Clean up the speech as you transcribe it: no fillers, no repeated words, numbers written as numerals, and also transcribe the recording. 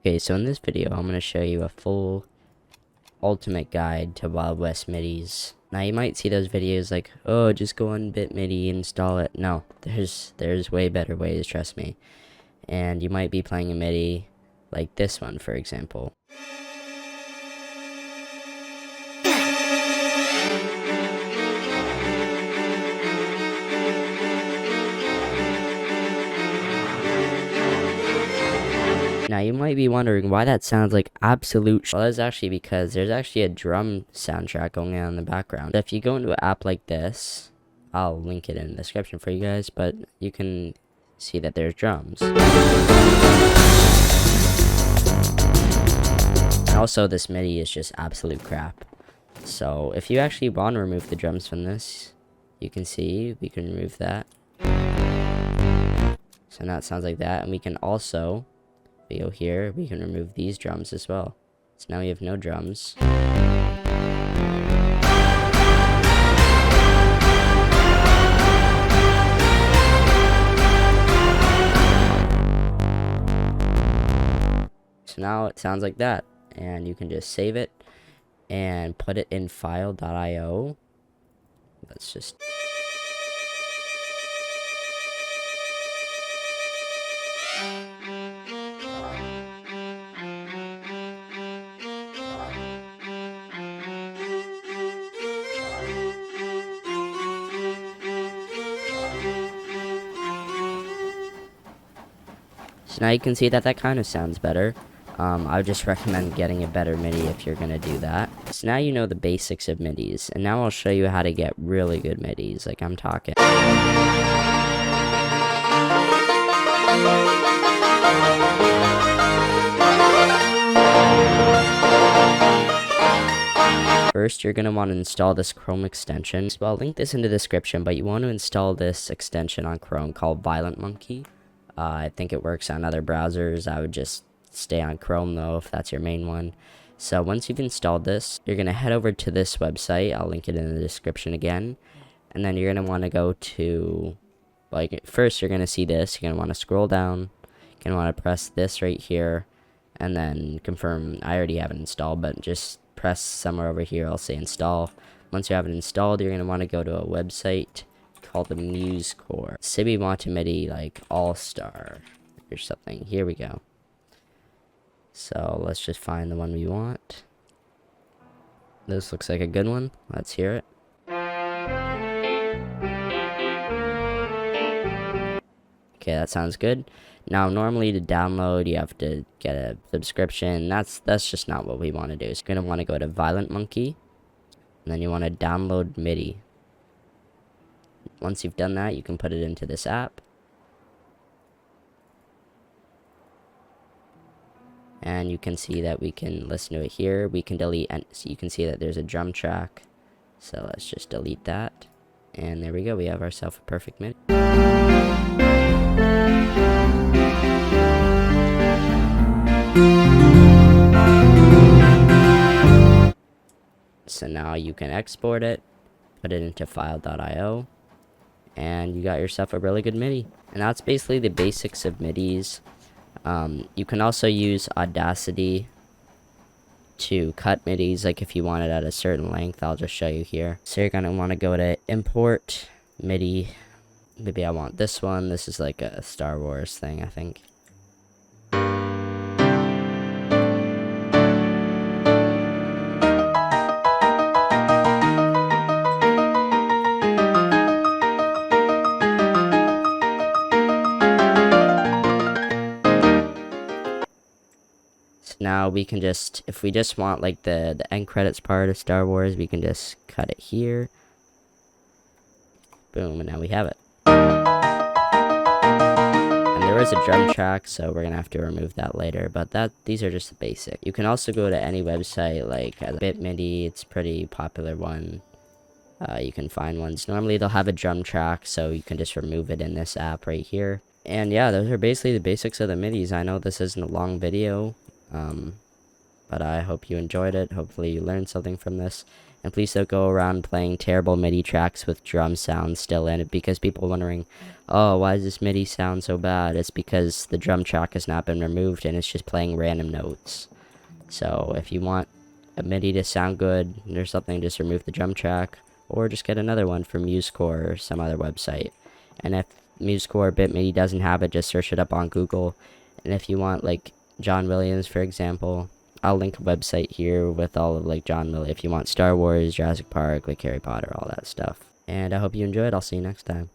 Okay, so in this video, I'm going to show you a full ultimate guide to Wild West Midis. Now you might see those videos like, oh, just go on BitMidi, install it. No, there's way better ways, trust me. And you might be playing a MIDI like this one, for example. Now you might be wondering why that sounds like absolute Well, that's actually because there's actually a drum soundtrack going on in the background. If you go into an app like this, I'll link it in the description for you guys, but you can see that there's drums. And also, this MIDI is just absolute crap. So if you actually want to remove the drums from this, you can see we can remove that. So now it sounds like that, and we can also go here, we can remove these drums as well. So now we have no drums. So now it sounds like that, and you can just save it and put it in file.io. Let's just So now you can see that kind of sounds better. I would just recommend getting a better MIDI if you're gonna do that. So now you know the basics of MIDIs, and now I'll show you how to get really good MIDIs, like I'm talking. First, you're going to want to install this Chrome extension. So I'll link this in the description, but you want to install this extension on Chrome called Violent Monkey. I think it works on other browsers. I would just stay on Chrome though, if that's your main one. So once you've installed this, you're going to head over to this website. I'll link it in the description again. And then you're going to want to go to, like, first you're going to see this. You're going to want to scroll down. You're going to want to press this right here. And then confirm. I already have it installed, but just press somewhere over here. I'll say install. Once you have it installed, you're going to want to go to a website called the MuseCore. Say we want a MIDI like All-Star or something. Here we go. So let's just find the one we want. This looks like a good one. Let's hear it. Okay, that sounds good. Now, normally to download, you have to get a subscription. That's just not what we want to do. So you're going to want to go to Violent Monkey, and then you want to download MIDI. Once you've done that, you can put it into this app. And you can see that we can listen to it here. We can delete, and so you can see that there's a drum track. So let's just delete that. And there we go. We have ourselves a perfect MIDI. So now you can export it, put it into file.io, and you got yourself a really good MIDI. And that's basically the basics of MIDIs. You can also use Audacity to cut MIDIs, like if you want it at a certain length. I'll just show you here. So you're going to want to go to import MIDI. Maybe I want this one. This is like a Star Wars thing, I think. Now we can just, if we just want like the end credits part of Star Wars, we can just cut it here. Boom, and now we have it. And there is a drum track, so we're gonna have to remove that later, but these are just the basic. You can also go to any website like BitMidi. It's a pretty popular one. You can find ones. Normally they'll have a drum track, so you can just remove it in this app right here. And yeah, those are basically the basics of the MIDIs. I know this isn't a long video, but I hope you enjoyed it. Hopefully you learned something from this. And please don't go around playing terrible MIDI tracks with drum sounds still in it, because people are wondering, oh, why does this MIDI sound so bad? It's because the drum track has not been removed and it's just playing random notes. So if you want a MIDI to sound good or something, just remove the drum track, or just get another one from MuseScore or some other website. And if MuseScore or BitMIDI doesn't have it, just search it up on Google. And if you want like John Williams, for example, I'll link a website here with all of like John Williams if you want Star Wars, Jurassic Park, like Harry Potter, all that stuff. And I hope you enjoyed. I'll see you next time.